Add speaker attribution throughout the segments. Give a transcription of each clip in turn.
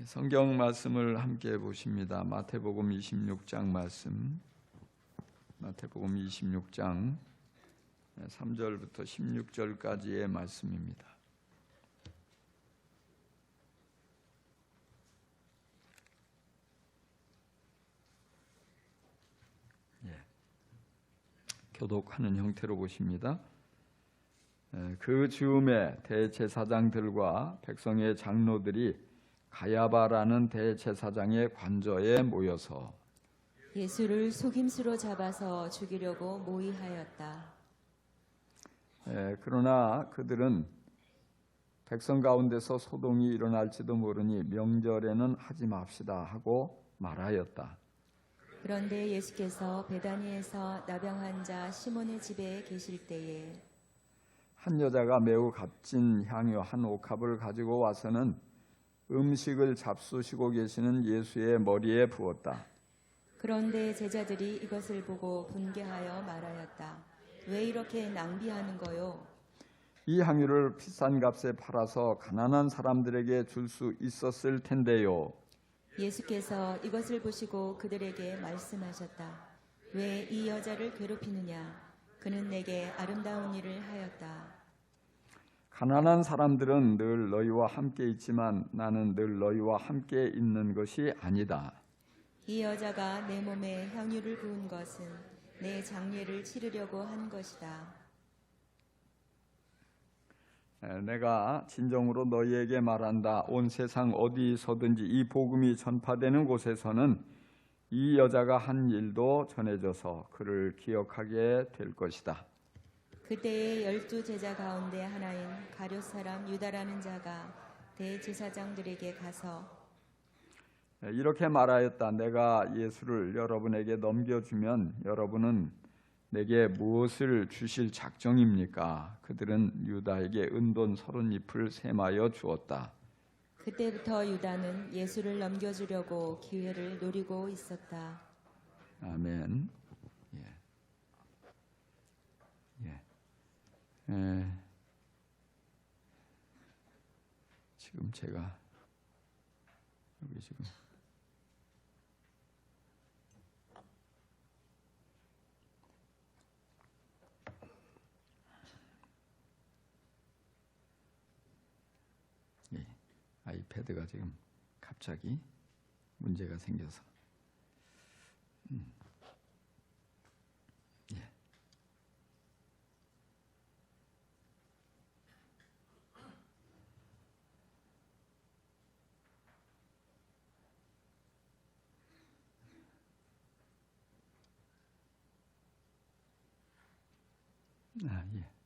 Speaker 1: 성경 말씀을 함께 보십니다. 마태복음 26장 말씀. 마태복음 26장 3절부터 16절까지의 말씀입니다. 교독하는 형태로 보십니다. 그 즈음에 대제사장들과 백성의 장로들이 가야바라는 대제사장의 관저에 모여서
Speaker 2: 예수를 속임수로 잡아서 죽이려고 모의하였다.
Speaker 1: 그러나 그들은 백성 가운데서 소동이 일어날지도 모르니 명절에는 하지 맙시다 하고 말하였다.
Speaker 2: 그런데 예수께서 베다니에서 나병한 자 시몬의 집에 계실 때에
Speaker 1: 한 여자가 매우 값진 향유 한 옥합을 가지고 와서는 음식을 잡수시고 계시는 예수의 머리에 부었다.
Speaker 2: 그런데 제자들이 이것을 보고 분개하여 말하였다. 왜 이렇게 낭비하는 거요?
Speaker 1: 이 향유를 비싼 값에 팔아서 가난한 사람들에게 줄 수 있었을 텐데요.
Speaker 2: 예수께서 이것을 보시고 그들에게 말씀하셨다. 왜 이 여자를 괴롭히느냐? 그는 내게 아름다운 일을 하였다.
Speaker 1: 가난한 사람들은 늘 너희와 함께 있지만 나는 늘 너희와 함께 있는 것이 아니다.
Speaker 2: 이 여자가 내 몸에 향유를 부은 것은 내 장례를 치르려고 한 것이다.
Speaker 1: 내가 진정으로 너희에게 말한다. 온 세상 어디서든지 이 복음이 전파되는 곳에서는 이 여자가 한 일도 전해져서 그를 기억하게 될 것이다.
Speaker 2: 그때의 12제자 가운데 하나인 가룟 사람 유다라는 자가 대제사장들에게 가서
Speaker 1: 이렇게 말하였다. 내가 예수를 여러분에게 넘겨주면 여러분은 내게 무엇을 주실 작정입니까? 그들은 유다에게 은돈 30잎을 셈하여 주었다.
Speaker 2: 그때부터 유다는 예수를 넘겨주려고 기회를 노리고 있었다.
Speaker 1: 아멘. 지금 제가 여기 지금 아이패드가 지금 갑자기 문제가 생겨서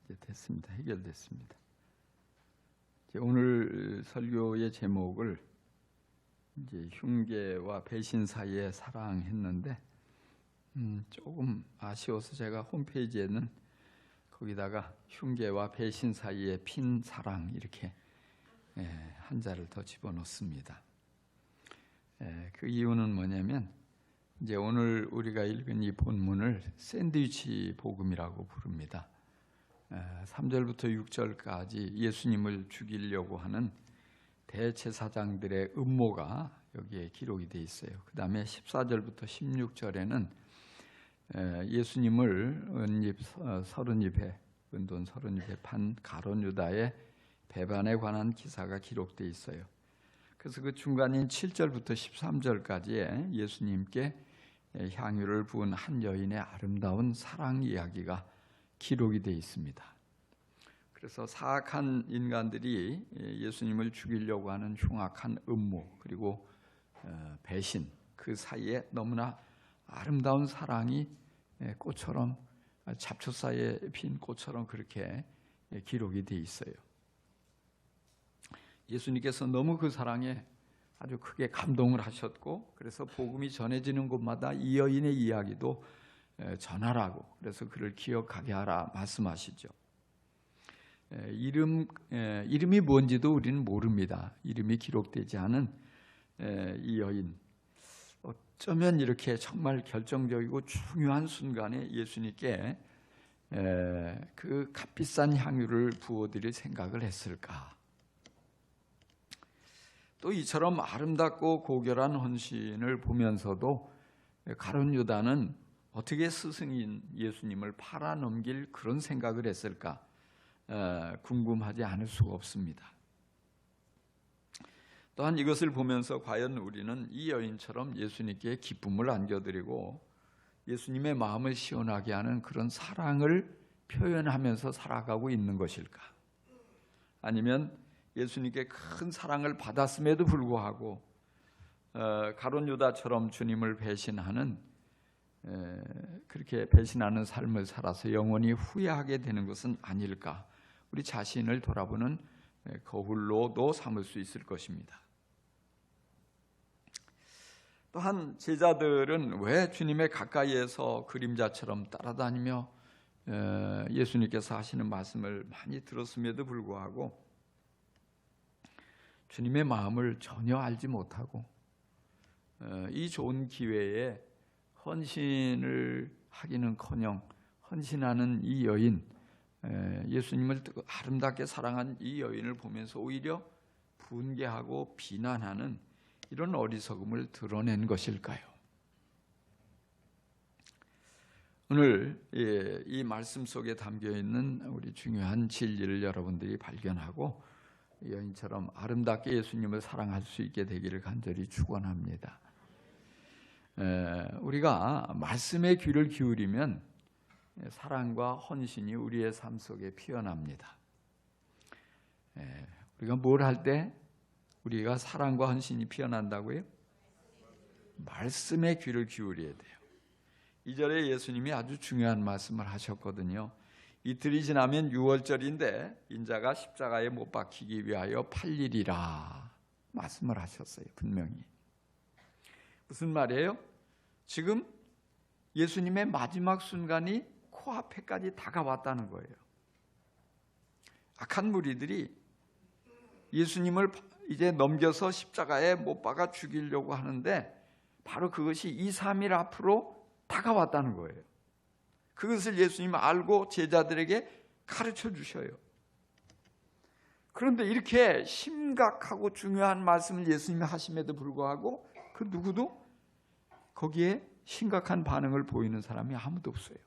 Speaker 1: 이제 됐습니다. 해결됐습니다. 오늘 설교의 제목을 이제 흉계와 배신 사이의 사랑했는데 조금 아쉬워서 제가 홈페이지에는 거기다가 흉계와 배신 사이의 핀 사랑 이렇게 한자를 더 집어넣습니다. 그 이유는 뭐냐면 이제 오늘 우리가 읽은 이 본문을 샌드위치 복음이라고 부릅니다. 3절부터 6절까지 예수님을 죽이려고 하는 대제사장들의 음모가 여기에 기록이 되어 있어요. 그 다음에 14절부터 16절에는 예수님을 은돈 30잎에 판 가룟 유다의 배반에 관한 기사가 기록되어 있어요. 그래서 그 중간인 7절부터 13절까지에 예수님께 향유를 부은 한 여인의 아름다운 사랑 이야기가 기록이 되어 있습니다. 그래서 사악한 인간들이 예수님을 죽이려고 하는 흉악한 음모 그리고 배신 그 사이에 너무나 아름다운 사랑이 꽃처럼 잡초 사이에 핀 꽃처럼 그렇게 기록이 되어 있어요. 예수님께서 너무 그 사랑에 아주 크게 감동을 하셨고 그래서 복음이 전해지는 곳마다 이 여인의 이야기도 전하라고 그래서 그를 기억하게 하라 말씀하시죠. 이름이 뭔지도 우리는 모릅니다. 이름이 기록되지 않은 이 여인 어쩌면 이렇게 정말 결정적이고 중요한 순간에 예수님께 그 값비싼 향유를 부어드릴 생각을 했을까? 또 이처럼 아름답고 고결한 헌신을 보면서도 가룟 유다는 어떻게 스승인 예수님을 팔아넘길 그런 생각을 했을까 궁금하지 않을 수가 없습니다. 또한 이것을 보면서 과연 우리는 이 여인처럼 예수님께 기쁨을 안겨드리고 예수님의 마음을 시원하게 하는 그런 사랑을 표현하면서 살아가고 있는 것일까? 아니면 예수님께 큰 사랑을 받았음에도 불구하고 가룟 유다처럼 주님을 배신하는 그렇게 배신하는 삶을 살아서 영원히 후회하게 되는 것은 아닐까? 우리 자신을 돌아보는 거울로도 삼을 수 있을 것입니다. 또한 제자들은 왜 주님의 가까이에서 그림자처럼 따라다니며 예수님께서 하시는 말씀을 많이 들었음에도 불구하고 주님의 마음을 전혀 알지 못하고 이 좋은 기회에 헌신을 하기는커녕 헌신하는 이 여인, 예수님을 아름답게 사랑한 이 여인을 보면서 오히려 분개하고 비난하는 이런 어리석음을 드러낸 것일까요? 오늘 이 말씀 속에 담겨있는 우리 중요한 진리를 여러분들이 발견하고 여인처럼 아름답게 예수님을 사랑할 수 있게 되기를 간절히 축원합니다. 우리가 말씀에 귀를 기울이면 사랑과 헌신이 우리의 삶 속에 피어납니다. 우리가 뭘 할 때 우리가 사랑과 헌신이 피어난다고요? 말씀에 귀를 기울여야 돼요. 2절에 예수님이 아주 중요한 말씀을 하셨거든요. 이틀이 지나면 유월절인데 인자가 십자가에 못 박히기 위하여 팔리리라 말씀을 하셨어요. 분명히. 무슨 말이에요? 지금 예수님의 마지막 순간이 코앞에까지 다가왔다는 거예요. 악한 무리들이 예수님을 이제 넘겨서 십자가에 못 박아 죽이려고 하는데 바로 그것이 2, 3일 앞으로 다가왔다는 거예요. 그것을 예수님은 알고 제자들에게 가르쳐 주셔요. 그런데 이렇게 심각하고 중요한 말씀을 예수님이 하심에도 불구하고 그 누구도 거기에 심각한 반응을 보이는 사람이 아무도 없어요.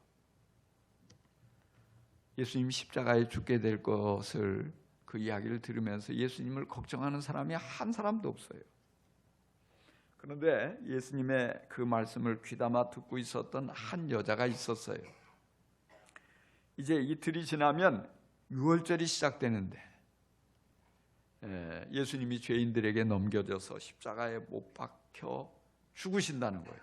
Speaker 1: 예수님이 십자가에 죽게 될 것을 그 이야기를 들으면서 예수님을 걱정하는 사람이 한 사람도 없어요. 그런데 예수님의 그 말씀을 귀담아 듣고 있었던 한 여자가 있었어요. 이제 이틀이 지나면 유월절이 시작되는데 예수님이 죄인들에게 넘겨져서 십자가에 못 박혀 죽으신다는 거예요.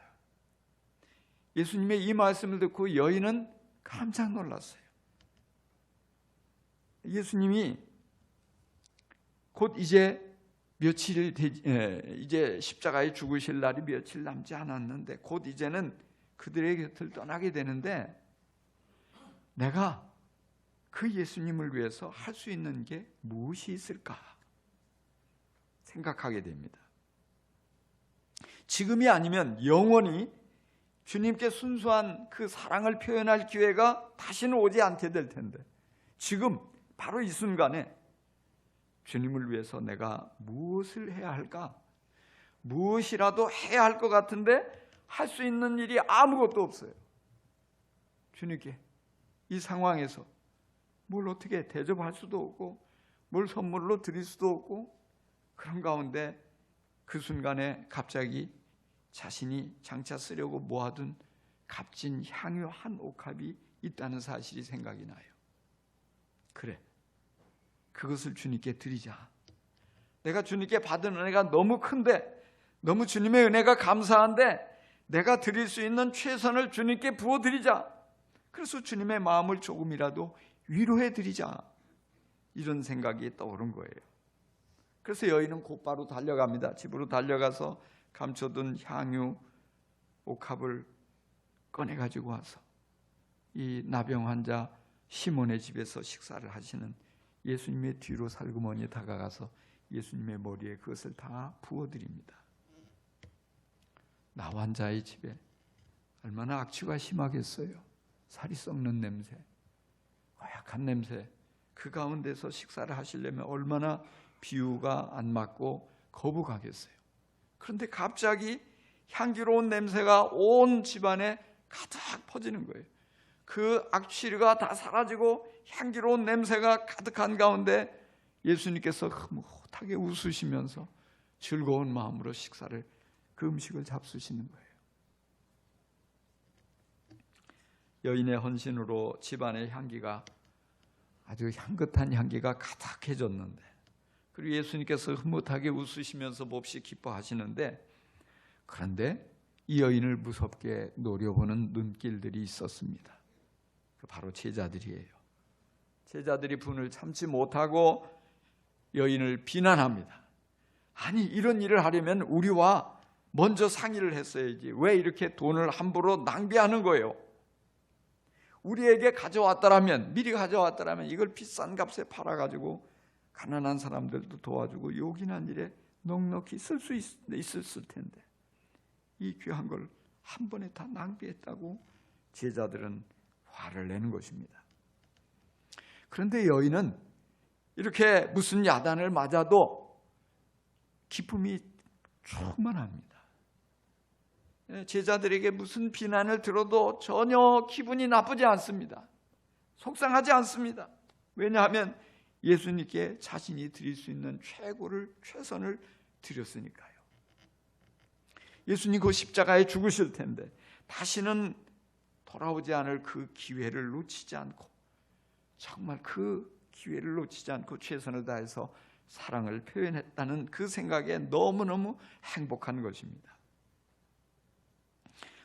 Speaker 1: 예수님의 이 말씀을 듣고 여인은 깜짝 놀랐어요. 예수님이 곧 이제 이제 십자가에 죽으실 날이 며칠 남지 않았는데 곧 이제는 그들의 곁을 떠나게 되는데 내가 그 예수님을 위해서 할 수 있는 게 무엇이 있을까 생각하게 됩니다. 지금이 아니면 영원히 주님께 순수한 그 사랑을 표현할 기회가 다시는 오지 않게 될 텐데 지금 바로 이 순간에 주님을 위해서 내가 무엇을 해야 할까? 무엇이라도 해야 할 것 같은데 할 수 있는 일이 아무것도 없어요. 주님께 이 상황에서 뭘 어떻게 대접할 수도 없고 뭘 선물로 드릴 수도 없고 그런 가운데 그 순간에 갑자기 자신이 장차 쓰려고 모아둔 값진 향유 한 옥합이 있다는 사실이 생각이 나요. 그래, 그것을 주님께 드리자. 내가 주님께 받은 은혜가 너무 큰데 너무 주님의 은혜가 감사한데 내가 드릴 수 있는 최선을 주님께 부어드리자. 그래서 주님의 마음을 조금이라도 위로해드리자. 이런 생각이 떠오른 거예요. 그래서 여인은 곧바로 달려갑니다. 집으로 달려가서 감춰둔 향유 옥합을 꺼내가지고 와서 이 나병 환자 시몬의 집에서 식사를 하시는 예수님의 뒤로 살그머니 다가가서 예수님의 머리에 그것을 다 부어드립니다. 나 환자의 집에 얼마나 악취가 심하겠어요. 살이 썩는 냄새, 고약한 냄새, 그 가운데서 식사를 하시려면 얼마나 비유가 안 맞고 거북하겠어요. 그런데 갑자기 향기로운 냄새가 온 집안에 가득 퍼지는 거예요. 그 악취가 다 사라지고 향기로운 냄새가 가득한 가운데 예수님께서 흐뭇하게 웃으시면서 즐거운 마음으로 그 음식을 잡수시는 거예요. 여인의 헌신으로 집안의 향기가 아주 향긋한 향기가 가득해졌는데, 그리고 예수님께서 흐뭇하게 웃으시면서 몹시 기뻐하시는데, 그런데 이 여인을 무섭게 노려보는 눈길들이 있었습니다. 바로 제자들이에요. 제자들이 분을 참지 못하고 여인을 비난합니다. 아니, 이런 일을 하려면 우리와 먼저 상의를 했어야지. 왜 이렇게 돈을 함부로 낭비하는 거예요? 우리에게 미리 가져왔더라면 이걸 비싼 값에 팔아가지고 가난한 사람들도 도와주고 요긴한 일에 넉넉히 쓸 수 있었을 텐데 이 귀한 걸 한 번에 다 낭비했다고 제자들은 화를 내는 것입니다. 그런데 여인은 이렇게 무슨 야단을 맞아도 기쁨이 충만합니다. 제자들에게 무슨 비난을 들어도 전혀 기분이 나쁘지 않습니다. 속상하지 않습니다. 왜냐하면 예수님께 자신이 드릴 수 있는 최선을 드렸으니까요. 예수님 그 십자가에 죽으실 텐데 다시는 돌아오지 않을 그 기회를 놓치지 않고, 정말 그 기회를 놓치지 않고 최선을 다해서 사랑을 표현했다는 그 생각에 너무너무 행복한 것입니다.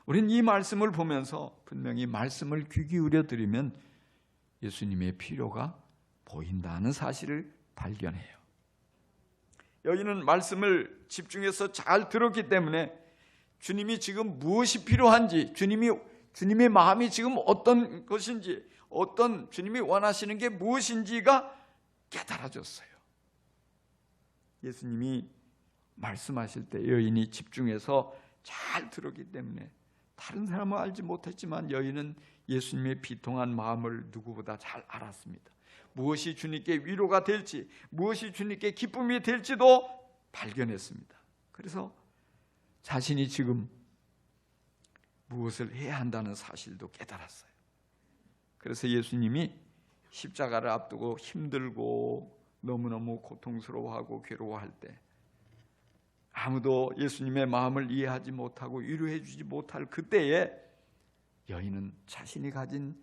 Speaker 1: 우리는 이 말씀을 보면서 분명히 말씀을 귀 기울여 들으면 예수님의 필요가 보인다는 사실을 발견해요. 여인은 말씀을 집중해서 잘 들었기 때문에 주님이 지금 무엇이 필요한지, 주님의 마음이 지금 어떤 것인지, 주님이 원하시는 게 무엇인지가 깨달아졌어요. 예수님이 말씀하실 때 여인이 집중해서 잘 들었기 때문에 다른 사람은 알지 못했지만 여인은 예수님의 비통한 마음을 누구보다 잘 알았습니다. 무엇이 주님께 위로가 될지, 무엇이 주님께 기쁨이 될지도 발견했습니다. 그래서 자신이 지금 무엇을 해야 한다는 사실도 깨달았어요. 그래서 예수님이 십자가를 앞두고 힘들고 너무너무 고통스러워하고 괴로워할 때, 아무도 예수님의 마음을 이해하지 못하고 위로해 주지 못할 그때에 여인은 자신이 가진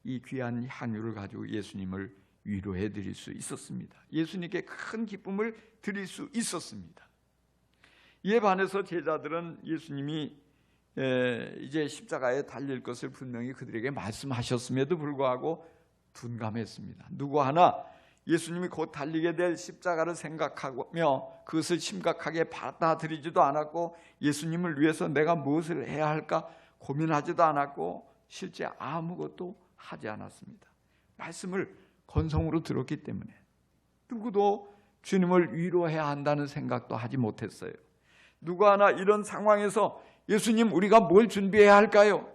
Speaker 1: 이 귀한 향유를 가지고 예수님을 위로해 드릴 수 있었습니다. 예수님께 큰 기쁨을 드릴 수 있었습니다. 이에 반해서 제자들은 예수님이 이제 십자가에 달릴 것을 분명히 그들에게 말씀하셨음에도 불구하고 둔감했습니다. 누구 하나 예수님이 곧 달리게 될 십자가를 생각하며 그것을 심각하게 받아들이지도 않았고, 예수님을 위해서 내가 무엇을 해야 할까 고민하지도 않았고, 실제 아무것도 하지 않았습니다. 말씀을 건성으로 들었기 때문에 누구도 주님을 위로해야 한다는 생각도 하지 못했어요. 누구 하나 이런 상황에서 예수님, 우리가 뭘 준비해야 할까요?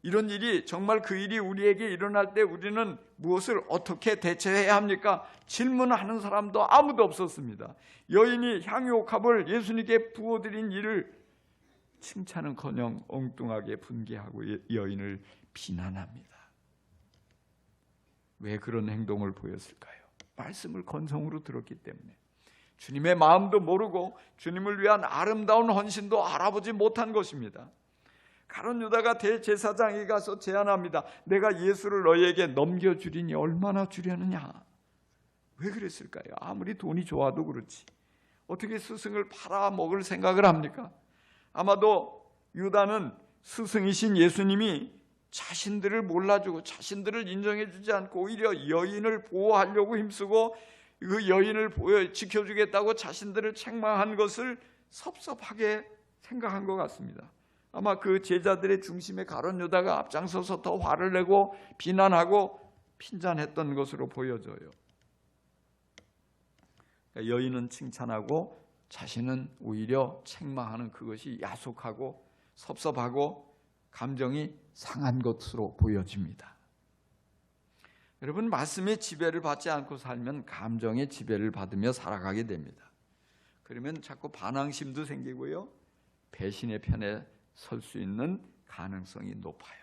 Speaker 1: 이런 일이, 정말 그 일이 우리에게 일어날 때 우리는 무엇을 어떻게 대처해야 합니까? 질문하는 사람도 아무도 없었습니다. 여인이 향유옥합을 예수님께 부어드린 일을 칭찬은커녕 엉뚱하게 분개하고 여인을 비난합니다. 왜 그런 행동을 보였을까요? 말씀을 건성으로 들었기 때문에, 주님의 마음도 모르고 주님을 위한 아름다운 헌신도 알아보지 못한 것입니다. 가룟 유다가 대제사장에게 가서 제안합니다. 내가 예수를 너희에게 넘겨주리니 얼마나 주려느냐? 왜 그랬을까요? 아무리 돈이 좋아도 그렇지 어떻게 스승을 팔아먹을 생각을 합니까? 아마도 유다는 스승이신 예수님이 자신들을 몰라주고 자신들을 인정해주지 않고 오히려 여인을 보호하려고 힘쓰고 그 여인을 지켜주겠다고 자신들을 책망한 것을 섭섭하게 생각한 것 같습니다. 아마 그 제자들의 중심에 가룟 유다가 앞장서서 더 화를 내고 비난하고 핀잔했던 것으로 보여져요. 여인은 칭찬하고 자신은 오히려 책망하는 그것이 야속하고 섭섭하고 감정이 상한 것으로 보여집니다. 여러분, 말씀의 지배를 받지 않고 살면 감정의 지배를 받으며 살아가게 됩니다. 그러면 자꾸 반항심도 생기고요, 배신의 편에 설 수 있는 가능성이 높아요.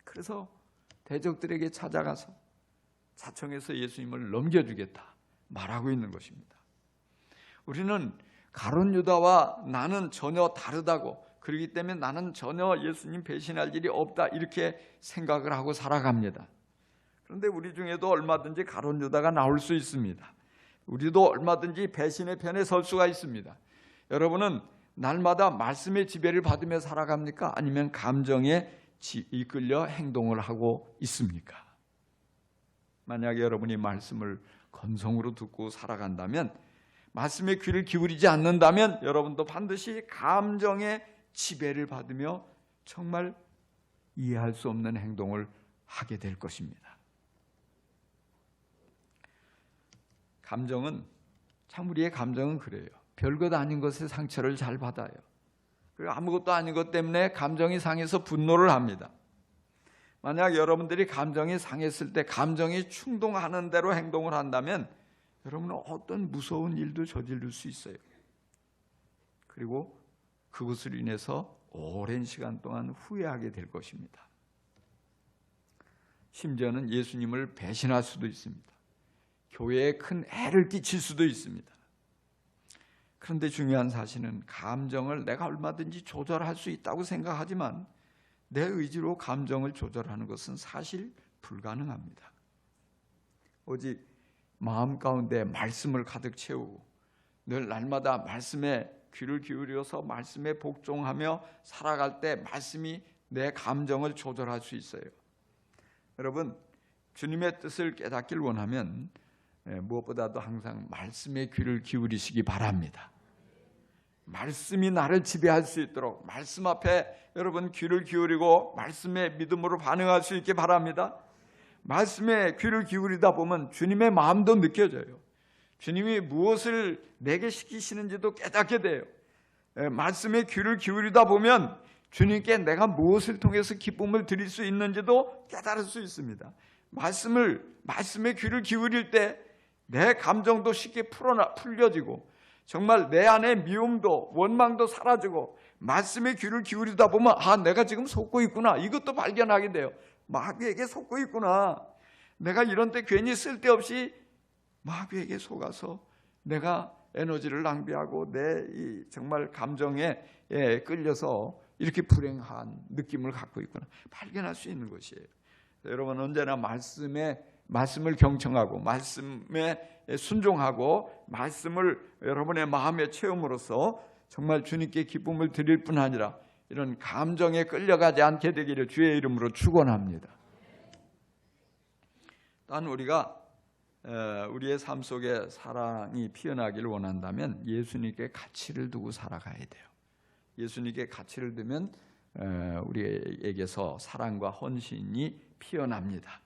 Speaker 1: 그래서 대적들에게 찾아가서 자청해서 예수님을 넘겨주겠다 말하고 있는 것입니다. 우리는 가룟 유다와 나는 전혀 다르다고, 그렇기 때문에 나는 전혀 예수님 배신할 일이 없다, 이렇게 생각을 하고 살아갑니다. 그런데 우리 중에도 얼마든지 가룟 유다가 나올 수 있습니다. 우리도 얼마든지 배신의 편에 설 수가 있습니다. 여러분은 날마다 말씀의 지배를 받으며 살아갑니까? 아니면 감정에 이끌려 행동을 하고 있습니까? 만약에 여러분이 말씀을 건성으로 듣고 살아간다면, 말씀에 귀를 기울이지 않는다면 여러분도 반드시 감정의 지배를 받으며 정말 이해할 수 없는 행동을 하게 될 것입니다. 감정은, 참 우리의 감정은 그래요. 별것 아닌 것에 상처를 잘 받아요. 그리고 아무것도 아닌 것 때문에 감정이 상해서 분노를 합니다. 만약 여러분들이 감정이 상했을 때 감정이 충동하는 대로 행동을 한다면 여러분은 어떤 무서운 일도 저지를 수 있어요. 그리고 그것으로 인해서 오랜 시간 동안 후회하게 될 것입니다. 심지어는 예수님을 배신할 수도 있습니다. 교회에 큰 해를 끼칠 수도 있습니다. 그런데 중요한 사실은 감정을 내가 얼마든지 조절할 수 있다고 생각하지만 내 의지로 감정을 조절하는 것은 사실 불가능합니다. 오직 마음 가운데 말씀을 가득 채우고 늘 날마다 말씀에 귀를 기울여서 말씀에 복종하며 살아갈 때 말씀이 내 감정을 조절할 수 있어요. 여러분, 주님의 뜻을 깨닫길 원하면 무엇보다도 항상 말씀에 귀를 기울이시기 바랍니다. 말씀이 나를 지배할 수 있도록 말씀 앞에 여러분 귀를 기울이고 말씀에 믿음으로 반응할 수 있게 바랍니다. 말씀에 귀를 기울이다 보면 주님의 마음도 느껴져요. 주님이 무엇을 내게 시키시는지도 깨닫게 돼요. 말씀에 귀를 기울이다 보면 주님께 내가 무엇을 통해서 기쁨을 드릴 수 있는지도 깨달을 수 있습니다. 말씀에 귀를 기울일 때 내 감정도 쉽게 풀려지고 정말 내 안에 미움도 원망도 사라지고 말씀에 귀를 기울이다 보면 내가 지금 속고 있구나, 이것도 발견하게 돼요. 마귀에게 속고 있구나. 내가 이런 때 괜히 쓸데없이 마귀에게 속아서 내가 에너지를 낭비하고 내 정말 감정에 끌려서 이렇게 불행한 느낌을 갖고 있구나, 발견할 수 있는 것이에요. 여러분, 언제나 말씀을 경청하고 말씀에 순종하고 말씀을 여러분의 마음에 채움으로써 정말 주님께 기쁨을 드릴 뿐 아니라 이런 감정에 끌려가지 않게 되기를 주의 이름으로 축원합니다. 단 우리가 우리의 삶 속에 사랑이 피어나기를 원한다면 예수님께 가치를 두고 살아가야 돼요. 예수님께 가치를 두면 우리에게서 사랑과 헌신이 피어납니다.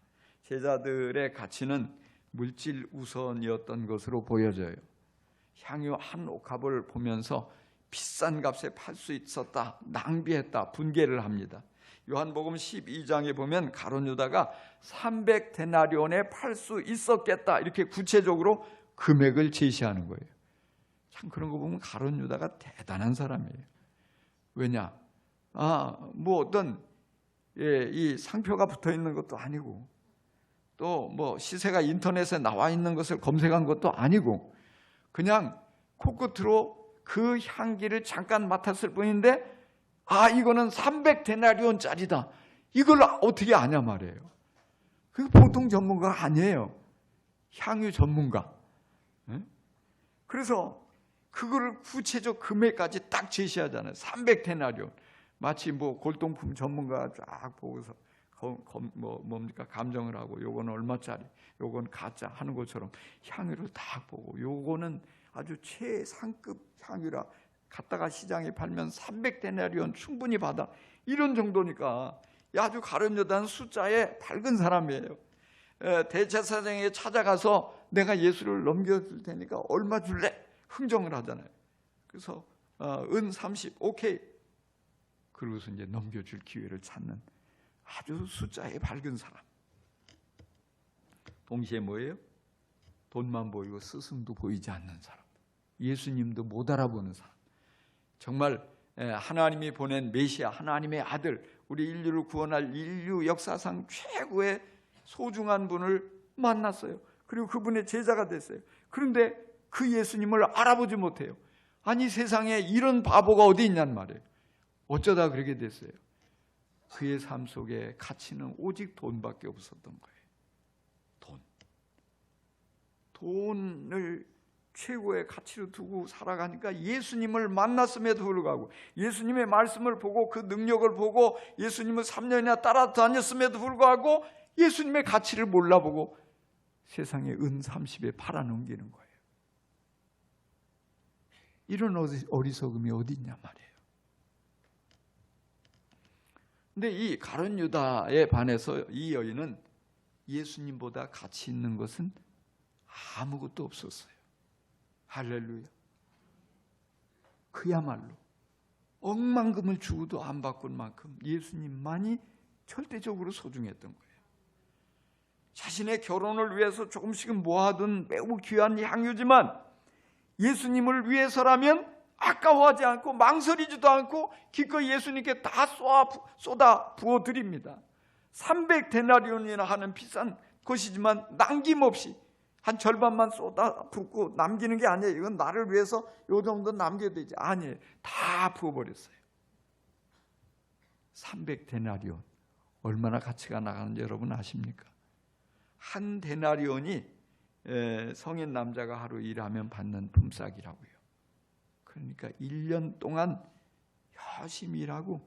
Speaker 1: 제자들의 가치는 물질 우선이었던 것으로 보여져요. 향유 한 옥합을 보면서 비싼 값에 팔 수 있었다, 낭비했다, 분개를 합니다. 요한복음 12장에 보면 가룟 유다가 300데나리온에 팔 수 있었겠다, 이렇게 구체적으로 금액을 제시하는 거예요. 참 그런 거 보면 가룟 유다가 대단한 사람이에요. 왜냐? 뭐 어떤 이 상표가 붙어 있는 것도 아니고 또 뭐 시세가 인터넷에 나와 있는 것을 검색한 것도 아니고 그냥 코끝으로 그 향기를 잠깐 맡았을 뿐인데 이거는 300데나리온짜리다, 이걸 어떻게 아냐 말이에요. 그 보통 전문가가 아니에요. 향유 전문가. 그래서 그거를 구체적 금액까지 딱 제시하잖아요. 300데나리온. 마치 뭐 골동품 전문가가 쫙 보고서 뭡니까 감정을 하고 요거는 얼마짜리, 요건 가짜 하는 것처럼 향유를 딱 보고 요거는 아주 최상급 향유라 갖다가 시장에 팔면 300데나리온 충분히 받아, 이런 정도니까 아주 가룟 유다는 숫자에 밝은 사람이에요. 대제사장에게 찾아가서 내가 예수를 넘겨줄 테니까 얼마 줄래? 흥정을 하잖아요. 그래서 은 30 오케이. 그러고서 이제 넘겨줄 기회를 찾는 아주 숫자에 밝은 사람. 동시에 뭐예요? 돈만 보이고 스승도 보이지 않는 사람. 예수님도 못 알아보는 사람, 정말 하나님이 보낸 메시아, 하나님의 아들, 우리 인류를 구원할 인류 역사상 최고의 소중한 분을 만났어요. 그리고 그분의 제자가 됐어요. 그런데 그 예수님을 알아보지 못해요. 아니, 세상에 이런 바보가 어디 있냔 말이에요. 어쩌다 그렇게 됐어요? 그의 삶 속에 가치는 오직 돈밖에 없었던 거예요. 돈을 최고의 가치로 두고 살아가니까 예수님을 만났음에도 불구하고, 예수님의 말씀을 보고 그 능력을 보고 예수님을 3년이나 따라다녔음에도 불구하고 예수님의 가치를 몰라보고 세상에 은 30에 팔아넘기는 거예요. 이런 어리석음이 어디 있냐 말이에요. 근데 이 가룟 유다에 반해서 이 여인은 예수님보다 가치 있는 것은 아무것도 없었어요. 할렐루야. 그야말로 억만금을 주고도 안 바꿀 만큼 예수님만이 절대적으로 소중했던 거예요. 자신의 결혼을 위해서 조금씩은 모아둔 매우 귀한 향유지만 예수님을 위해서라면 아까워하지 않고 망설이지도 않고 기꺼이 예수님께 다 쏟아 부어드립니다. 300데나리온이나 하는 비싼 것이지만 남김없이 한 절반만 쏟아 붓고 남기는 게 아니에요. 이건 나를 위해서 요 정도 남겨야 되지. 아니에요. 다 부어버렸어요. 300데나리온 얼마나 가치가 나가는지 여러분 아십니까? 한 데나리온이 성인 남자가 하루 일하면 받는 품삯이라고요. 그러니까 1년 동안 열심히 일하고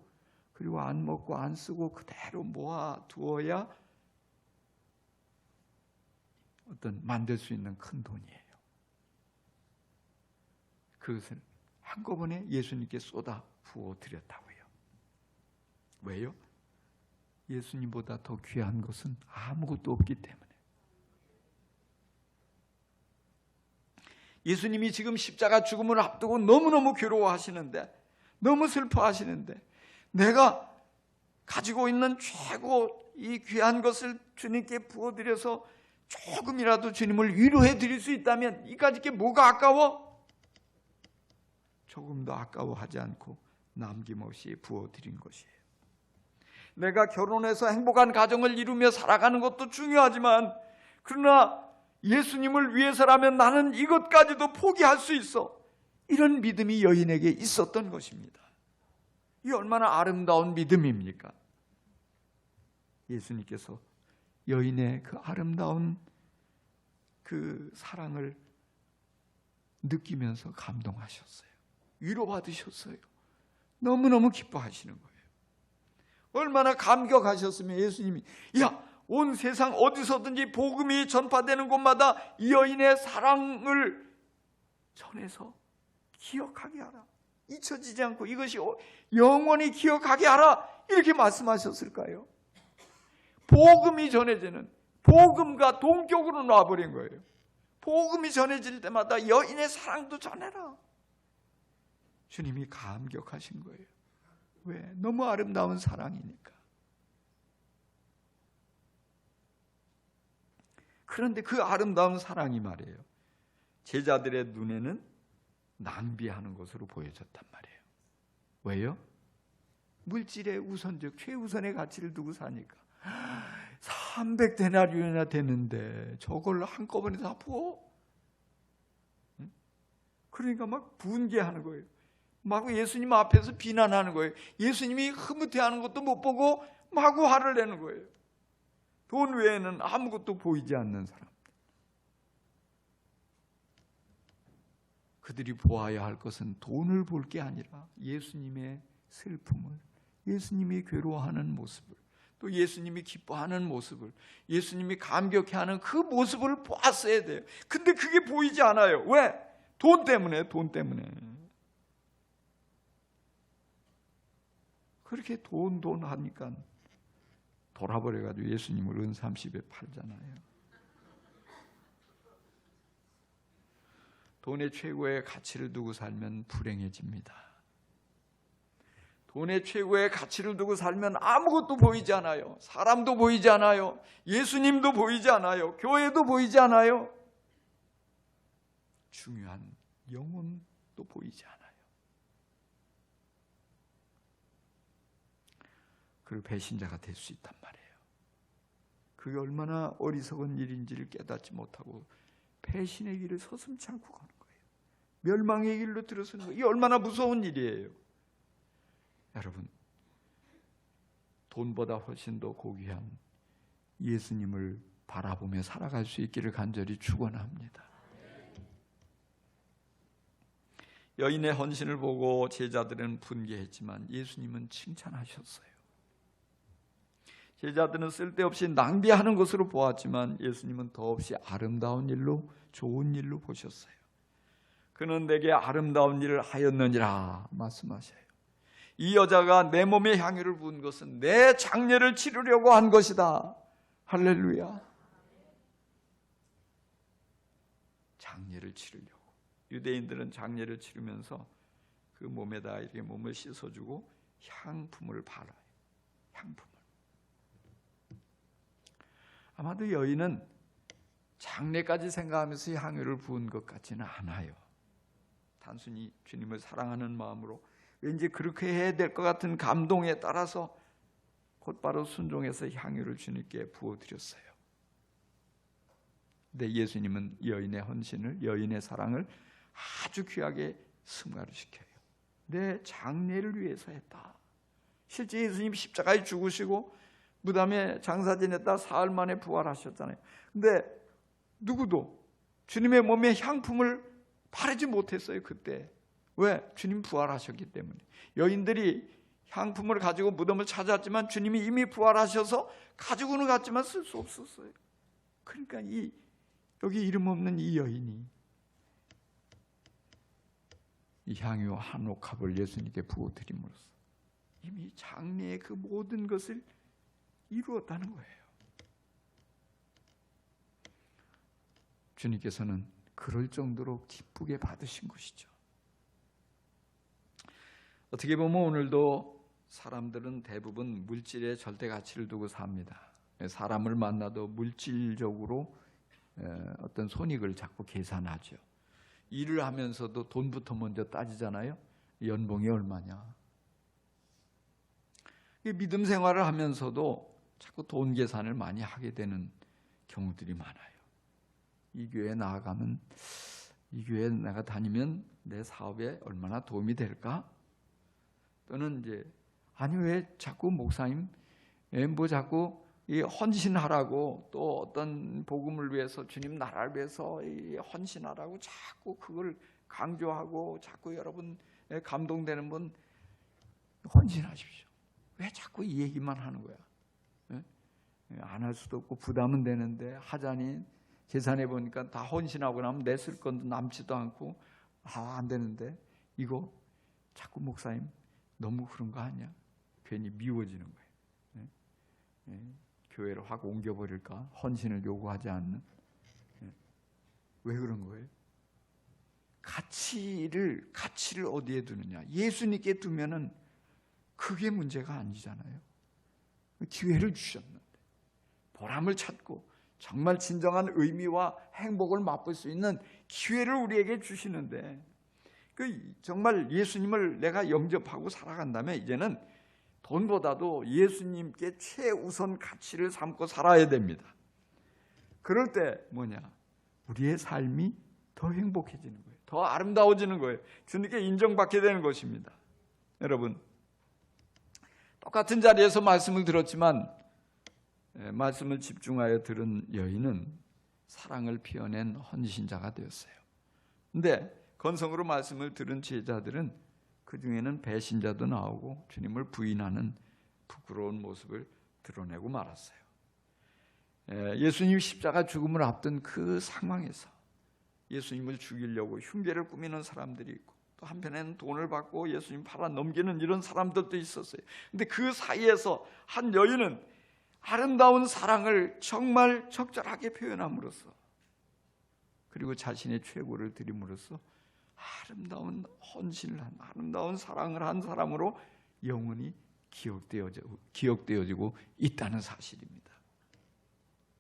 Speaker 1: 그리고 안 먹고 안 쓰고 그대로 모아두어야 어떤 만들 수 있는 큰 돈이에요. 그것을 한꺼번에 예수님께 쏟아 부어 드렸다고요. 왜요? 예수님보다 더 귀한 것은 아무것도 없기 때문에. 예수님이 지금 십자가 죽음을 앞두고 너무너무 괴로워하시는데, 너무 슬퍼하시는데, 내가 가지고 있는 최고 이 귀한 것을 주님께 부어드려서 조금이라도 주님을 위로해 드릴 수 있다면 이까짓 게 뭐가 아까워? 조금도 아까워하지 않고 남김없이 부어드린 것이에요. 내가 결혼해서 행복한 가정을 이루며 살아가는 것도 중요하지만, 그러나 예수님을 위해서라면 나는 이것까지도 포기할 수 있어. 이런 믿음이 여인에게 있었던 것입니다. 이 얼마나 아름다운 믿음입니까? 예수님께서 여인의 그 아름다운 그 사랑을 느끼면서 감동하셨어요. 위로받으셨어요. 너무너무 기뻐하시는 거예요. 얼마나 감격하셨으면 예수님이, 야, 온 세상 어디서든지 복음이 전파되는 곳마다 이 여인의 사랑을 전해서 기억하게 하라. 잊혀지지 않고 이것이 영원히 기억하게 하라. 이렇게 말씀하셨을까요? 복음이 전해지는, 복음과 동격으로 놔버린 거예요. 복음이 전해질 때마다 여인의 사랑도 전해라. 주님이 감격하신 거예요. 왜? 너무 아름다운 사랑이니까. 그런데 그 아름다운 사랑이 말이에요, 제자들의 눈에는 낭비하는 것으로 보여졌단 말이에요. 왜요? 물질의 우선적 최우선의 가치를 두고 사니까 300데나리온이나 되는데 저걸 한꺼번에 다 부어? 그러니까 막 분개하는 거예요. 막 예수님 앞에서 비난하는 거예요. 예수님이 흐뭇해하는 것도 못 보고 마구 화를 내는 거예요. 돈 외에는 아무것도 보이지 않는 사람. 그들이 보아야 할 것은 돈을 볼 게 아니라 예수님의 슬픔을, 예수님이 괴로워하는 모습을, 또 예수님이 기뻐하는 모습을, 예수님이 감격해하는 그 모습을 보았어야 돼요. 근데 그게 보이지 않아요. 왜? 돈 때문에, 돈 때문에. 그렇게 돈 하니까 돌아버려가지고 예수님을 은 30에 팔잖아요. 돈의 최고의 가치를 두고 살면 불행해집니다. 돈의 최고의 가치를 두고 살면 아무것도 보이지 않아요. 사람도 보이지 않아요. 예수님도 보이지 않아요. 교회도 보이지 않아요. 중요한 영혼도 보이지 않아요. 그리고 배신자가 될 수 있단 말이에요. 그게 얼마나 어리석은 일인지를 깨닫지 못하고 배신의 길을 서슴지 않고 가는 거예요. 멸망의 길로 들어서는 거예요. 이게 얼마나 무서운 일이에요. 여러분, 돈보다 훨씬 더 고귀한 예수님을 바라보며 살아갈 수 있기를 간절히 축원합니다. 여인의 헌신을 보고 제자들은 분개했지만 예수님은 칭찬하셨어요. 제자들은 쓸데없이 낭비하는 것으로 보았지만 예수님은 더없이 아름다운 일로, 좋은 일로 보셨어요. 그는 내게 아름다운 일을 하였느니라 말씀하셔요. 이 여자가 내 몸에 향유를 부은 것은 내 장례를 치르려고 한 것이다. 할렐루야. 장례를 치르려고. 유대인들은 장례를 치르면서 그 몸에다 이렇게 몸을 씻어주고 향품을 발라요. 향품을. 아마도 여인은 장례까지 생각하면서 향유를 부은 것 같지는 않아요. 단순히 주님을 사랑하는 마음으로 왠지 그렇게 해야 될 것 같은 감동에 따라서 곧바로 순종해서 향유를 주님께 부어드렸어요. 근데 예수님은 여인의 헌신을, 여인의 사랑을 아주 귀하게 승화시켜요. 내 장례를 위해서 했다. 실제 예수님 십자가에 죽으시고 무덤에 장사 지냈다 사흘 만에 부활하셨잖아요. 근데 누구도 주님의 몸에 향품을 바르지 못했어요. 그때. 왜? 주님 부활하셨기 때문에. 여인들이 향품을 가지고 무덤을 찾았지만 주님이 이미 부활하셔서 가지고는 갔지만 쓸 수 없었어요. 그러니까 여기 이름 없는 이 여인이 이 향유 한 옥합을 예수님께 부어드림으로써 이미 장래의 그 모든 것을 이루었다는 거예요. 주님께서는 그럴 정도로 기쁘게 받으신 것이죠. 어떻게 보면 오늘도 사람들은 대부분 물질에 절대 가치를 두고 삽니다. 사람을 만나도 물질적으로 어떤 손익을 자꾸 계산하죠. 일을 하면서도 돈부터 먼저 따지잖아요. 연봉이 얼마냐. 믿음 생활을 하면서도 자꾸 돈 계산을 많이 하게 되는 경우들이 많아요. 이 교회에 나아가면, 이 교회에 내가 다니면 내 사업에 얼마나 도움이 될까? 또는 이제 아니 왜 자꾸 목사님 뭐 자꾸 이 헌신하라고, 또 어떤 복음을 위해서, 주님 나라를 위해서 헌신하라고 자꾸 그걸 강조하고, 자꾸 여러분 감동되는 분 헌신하십시오. 왜 자꾸 이 얘기만 하는 거야? 안 할 수도 없고 부담은 되는데 하자니 계산해 보니까 다 헌신하고 나면 내 쓸 건도 남지도 않고 안 되는데 이거 자꾸 목사님 너무 그런 거 아니야? 괜히 미워지는 거예요. 교회를 확 옮겨버릴까? 헌신을 요구하지 않는. 왜 그런 거예요? 가치를 어디에 두느냐? 예수님께 두면은 그게 문제가 아니잖아요. 기회를 주셨는데 보람을 찾고 정말 진정한 의미와 행복을 맛볼 수 있는 기회를 우리에게 주시는데, 정말 예수님을 내가 영접하고 살아간다면 이제는 돈보다도 예수님께 최우선 가치를 삼고 살아야 됩니다. 그럴 때 뭐냐? 우리의 삶이 더 행복해지는 거예요. 더 아름다워지는 거예요. 주님께 인정받게 되는 것입니다. 여러분, 똑같은 자리에서 말씀을 들었지만 말씀을 집중하여 들은 여인은 사랑을 피워낸 헌신자가 되었어요. 근데 건성으로 말씀을 들은 제자들은 그 중에는 배신자도 나오고 주님을 부인하는 부끄러운 모습을 드러내고 말았어요. 예수님 십자가 죽음을 앞둔 그 상황에서 예수님을 죽이려고 흉계를 꾸미는 사람들이 있고, 또 한편에는 돈을 받고 예수님 팔아 넘기는 이런 사람들도 있었어요. 근데 그 사이에서 한 여인은 아름다운 사랑을 정말 적절하게 표현함으로써, 그리고 자신의 최고를 드림으로써 아름다운 헌신을 한, 아름다운 사랑을 한 사람으로 영원히 기억되어지고 있다는 사실입니다.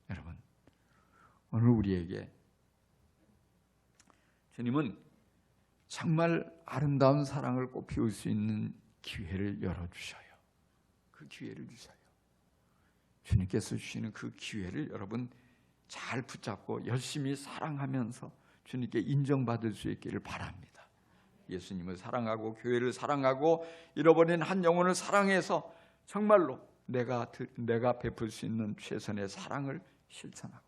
Speaker 1: 여러분, 오늘 우리에게 주님은 정말 아름다운 사랑을 꽃피울 수 있는 기회를 열어주셔요. 그 기회를 주셔요. 주님께서 주시는 그 기회를 여러분 잘 붙잡고 열심히 사랑하면서 주님께 인정받을 수 있기를 바랍니다. 예수님을 사랑하고 교회를 사랑하고 잃어버린 한 영혼을 사랑해서 정말로 내가 베풀 수 있는 최선의 사랑을 실천하고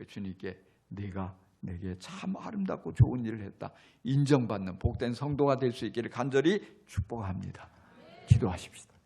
Speaker 1: 주님께 내가 내게 참 아름답고 좋은 일을 했다 인정받는 복된 성도가 될 수 있기를 간절히 축복합니다. 기도하십시다.